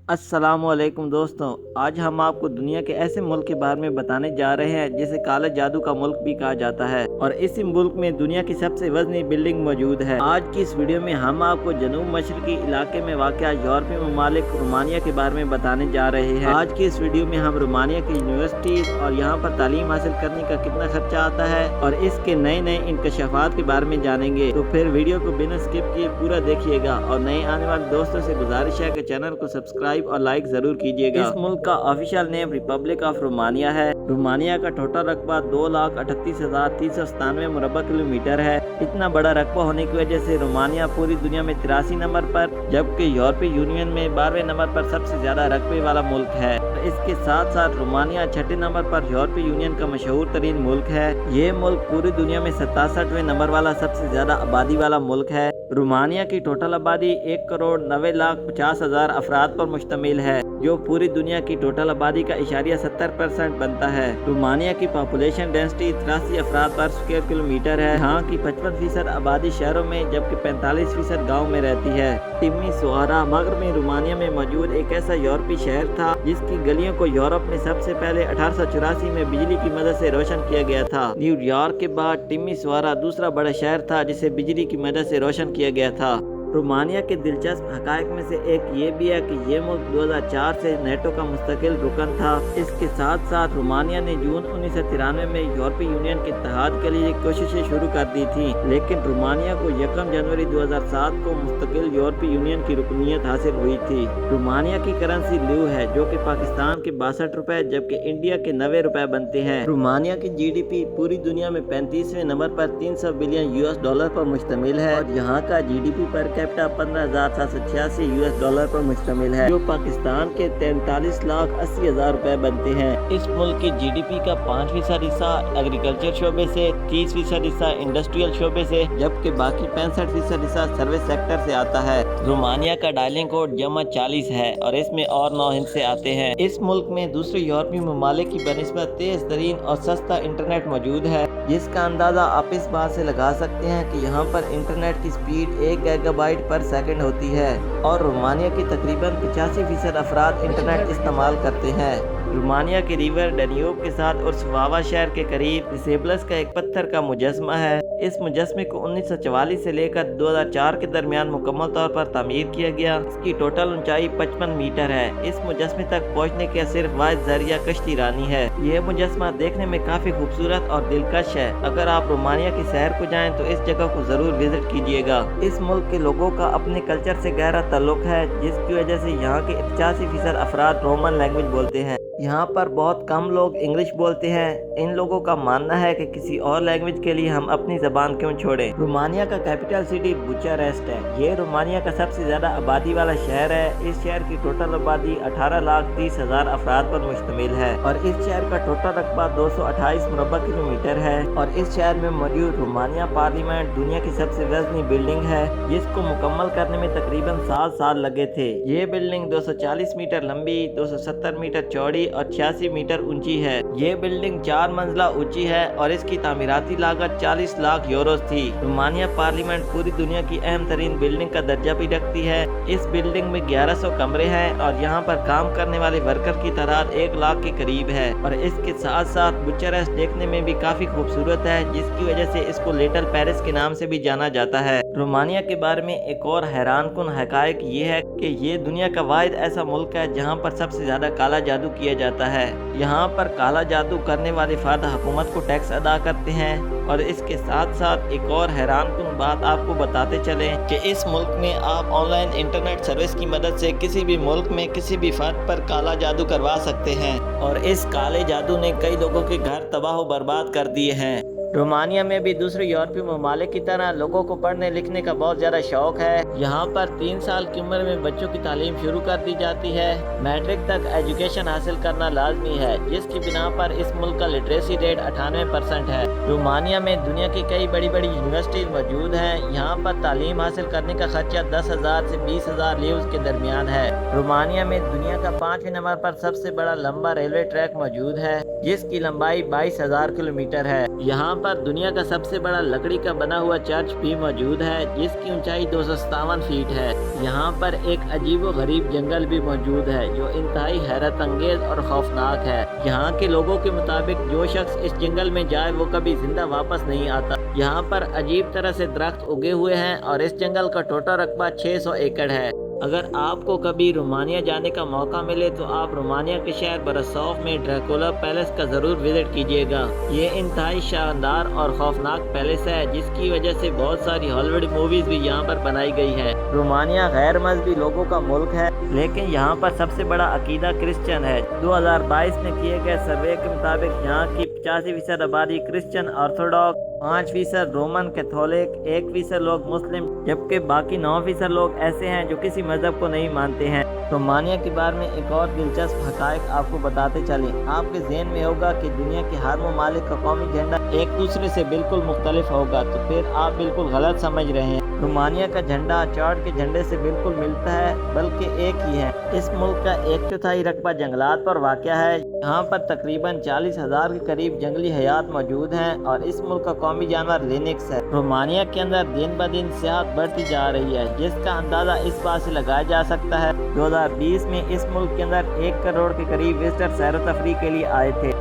अस्सलाम वालेकुम दोस्तों। आज हम आपको दुनिया के ऐसे मुल्क के बारे में बताने जा रहे हैं जिसे काले जादू का मुल्क भी कहा जाता है और इसी मुल्क में दुनिया की सबसे वजनी बिल्डिंग मौजूद है। आज की इस वीडियो में हम आपको जनूब मशरकी इलाके में वाक़या यूरोपीय ममालिक रोमानिया के बारे में बताने जा रहे हैं। आज की इस वीडियो में हम रोमानिया की यूनिवर्सिटीज और यहाँ पर तालीम हासिल करने का कितना खर्चा आता है और इसके नए नए इंकशाफात के बारे में जानेंगे। तो फिर वीडियो को बिना स्किप किए पूरा देखिएगा और नए आने वाले दोस्तों से गुजारिश है कि चैनल को सब्सक्राइब और लाइक जरूर कीजिएगा। इस मुल्क का official name Republic of Romania है। रोमानिया का टोटल रकबा 2,38,397 मुरबा किलोमीटर है। इतना बड़ा रकबा होने की वजह से रोमानिया पूरी दुनिया में 83 नंबर पर, जबकि यूरोपीय यूनियन में 12वें नंबर पर सबसे ज्यादा रकबे वाला मुल्क है। इसके साथ साथ रोमानिया 6ठे नंबर पर यूरोपीय यूनियन का मशहूर तरीन मुल्क है। ये मुल्क पूरी दुनिया में 67वें नंबर वाला सबसे ज्यादा आबादी वाला मुल्क है। रोमानिया की टोटल आबादी 1,90,50,000 अफराद पर मुश्तमिल है, जो पूरी दुनिया की टोटल आबादी का 70% बनता है। रोमानिया की पॉपुलेशन डेंसिटी 83 अफराद पर स्क्वायर किलोमीटर है। यहाँ की 55% आबादी शहरों में जबकि 45% गाँव में रहती है। तिमिसोआरा मगरबी रोमानिया में मौजूद एक ऐसा यूरोपीय शहर था जिसकी गलियों को यूरोप में सबसे पहले 1884 में बिजली की मदद से रोशन किया गया था। न्यूयॉर्क के बाद तिमिसोआरा दूसरा बड़ा शहर था जिसे बिजली की मदद से रोशन किया गया था। रोमानिया के दिलचस्प हकायक में से एक ये भी है कि ये मुल्क 2004 से नेटो का मुस्तकिल रुकन था। इसके साथ साथ रोमानिया ने जून 1993 में यूरोपीय यूनियन के इत्तेहाद के लिए कोशिशें शुरू कर दी थी, लेकिन रोमानिया को 1 जनवरी 2007 को मुस्तकिल यूरोपीय यूनियन की रुकनीत हासिल हुई थी। रोमानिया की करेंसी ल्यू है, जो कि पाकिस्तान के 62 रुपए जबकि इंडिया के 90 रुपए बनते हैं। रोमानिया की GDP पूरी दुनिया में 35वें नंबर पर 300 बिलियन US डॉलर पर मुश्तमिल है और यहाँ का GDP पर 15,786 US डॉलर पर मुश्तमिल है, जो पाकिस्तान के 43,80,000 रुपए बनते हैं। इस मुल्क की GDP का 5% हिस्सा एग्रीकल्चर शोबे से, 30% हिस्सा इंडस्ट्रियल शोबे से, जबकि बाकी 65% हिस्सा सर्विस सेक्टर से आता है। रोमानिया का डायलिंग कोड जमा 40 है और इसमें और 9 हिंद से आते हैं। इस मुल्क में दूसरे यूरोपीय ममालिक की बनिस्बत तेज तरीन और सस्ता इंटरनेट मौजूद है, जिसका अंदाजा आप इस बात से लगा सकते हैं कि यहाँ पर इंटरनेट की स्पीड 1 गीगाबाइट पर सेकंड होती है और रोमानिया की तकरीबन 85% अफराद इंटरनेट इस्तेमाल करते हैं। रोमानिया के रिवर डैन्यूब के साथ उर्सवावा शहर के करीब डिसेबल्स का एक पत्थर का मुजस्मा है। इस मुजस्मे को 1944 से लेकर 2004 के दरमियान मुकम्मल तौर पर तामीर किया गया। इसकी टोटल ऊंचाई 55 मीटर है। इस मुजस्मे तक पहुंचने का सिर्फ वाहिद जरिया कश्ती रानी है। यह मुजस्मा देखने में काफी खूबसूरत और दिलकश है। अगर आप रोमानिया की शहर को जाएं तो इस जगह को जरूर विजिट कीजिएगा। इस मुल्क के लोगों का अपने कल्चर से गहरा ताल्लुक है, जिसकी वजह से यहाँ के 85% अफराद रोमन लैंग्वेज बोलते हैं। यहाँ पर बहुत कम लोग इंग्लिश बोलते हैं। इन लोगों का मानना है कि किसी और लैंग्वेज के लिए हम अपनी जबान क्यों छोड़ें। रोमानिया का कैपिटल सिटी बुचारेस्ट है। ये रोमानिया का सबसे ज्यादा आबादी वाला शहर है। इस शहर की टोटल आबादी 18,30,000 अफराद पर मुश्तमिल है और इस शहर का टोटल रकबा 228 मुरबा किलोमीटर है। और इस शहर में मौजूद रोमानिया पार्लियामेंट दुनिया की सबसे वजनी बिल्डिंग है, जिसको मुकम्मल करने में तकरीबन 7 साल लगे थे। ये बिल्डिंग 240 मीटर लंबी, 270 मीटर चौड़ी और 86 मीटर ऊंची है। ये बिल्डिंग 4 मंजिला ऊंची है और इसकी तामीराती लागत 40 लाख यूरो थी। रोमानिया पार्लियामेंट पूरी दुनिया की अहम तरीन बिल्डिंग का दर्जा भी रखती है। इस बिल्डिंग में 1100 कमरे हैं और यहाँ पर काम करने वाले वर्कर की तादाद 1 लाख के करीब है। और इसके साथ साथ बुचारेस्ट देखने में भी काफी खूबसूरत है, जिसकी वजह से इसको लिटिल पेरिस के नाम से भी जाना जाता है। रोमानिया के बारे में एक और हैरान कुन हकायक ये है कि ये दुनिया का वाहिद ऐसा मुल्क है जहाँ पर सबसे ज्यादा काला जादू किया जाता है। यहाँ पर काला जादू करने वाले फर्द हुकूमत को टैक्स अदा करते हैं। और इसके साथ साथ एक और हैरान कुन बात आपको बताते चलें कि इस मुल्क में आप ऑनलाइन इंटरनेट सर्विस की मदद से किसी भी मुल्क में किसी भी फर्द पर काला जादू करवा सकते हैं और इस काले जादू ने कई लोगों के घर तबाह व बर्बाद कर दिए हैं। रोमानिया में भी दूसरे यूरोपीय ममालिक की तरह लोगों को पढ़ने लिखने का बहुत ज़्यादा शौक है। यहाँ पर 3 साल की उम्र में बच्चों की तालीम शुरू कर दी जाती है। मैट्रिक तक एजुकेशन हासिल करना लाजमी है, जिसकी बिना पर इस मुल्क का लिटरेसी रेट 98% है। रोमानिया में दुनिया की कई बड़ी बड़ी यूनिवर्सिटीज मौजूद हैं। यहाँ पर तालीम हासिल करने का खर्चा 10,000 से 20,000 लीव्स के दरमियान है। रोमानिया में दुनिया का 5वें नंबर पर सबसे बड़ा लंबा रेलवे ट्रैक मौजूद है, जिसकी लंबाई 22,000 किलोमीटर है। यहाँ पर दुनिया का सबसे बड़ा लकड़ी का बना हुआ चर्च भी मौजूद है, जिसकी ऊंचाई 257 फीट है। यहाँ पर एक अजीबो-गरीब जंगल भी मौजूद है जो इंतहाई हैरत अंगेज और खौफनाक है। यहाँ के लोगों के मुताबिक जो शख्स इस जंगल में जाए वो कभी जिंदा वापस नहीं आता। यहाँ पर अजीब तरह से दरख्त उगे हुए हैं और इस जंगल का टोटल रकबा 600 एकड़ है। अगर आपको कभी रोमानिया जाने का मौका मिले तो आप रोमानिया के शहर ब्रासोव में ड्रैकुला पैलेस का ज़रूर विजिट कीजिएगा। ये इंतहाई शानदार और खौफनाक पैलेस है, जिसकी वजह से बहुत सारी हॉलीवुड मूवीज़ भी यहाँ पर बनाई गई है। रोमानिया गैर मजहबी लोगों का मुल्क है, लेकिन यहाँ पर सबसे बड़ा अकीदा क्रिश्चियन है। 2022 में किए गए सर्वे के मुताबिक यहाँ की 85% आबादी क्रिश्चियन ऑर्थोडॉक्स, 5% रोमन कैथोलिक, 1% लोग मुस्लिम, जबकि बाकी 9% लोग ऐसे हैं जो किसी मजहब को नहीं मानते हैं। रोमानिया के बारे में एक और दिलचस्प हकायक आपको बताते चलें। आपके ज़हन में होगा कि दुनिया के हर ममालिक का कौमी झंडा एक दूसरे से बिल्कुल मुख्तलिफ होगा, तो फिर आप बिल्कुल गलत समझ रहे हैं। रोमानिया का झंडा चार्ट के झंडे से बिल्कुल मिलता है, बल्कि एक ही है। इस मुल्क का 1/4 रकबा जंगलात पर वाक़या है। यहाँ पर तकरीबन 40,000 के करीब जंगली हयात मौजूद हैं और इस मुल्क का कौमी जानवर लिनक्स है। रोमानिया के अंदर दिन ब दिन सियाहत बढ़ती जा रही है, जिसका अंदाज़ा इस बात से लगाया जा सकता है 2020 में इस मुल्क के अंदर 1 करोड़ के करीब विजिटर सैर व तफरीह के लिए आए थे।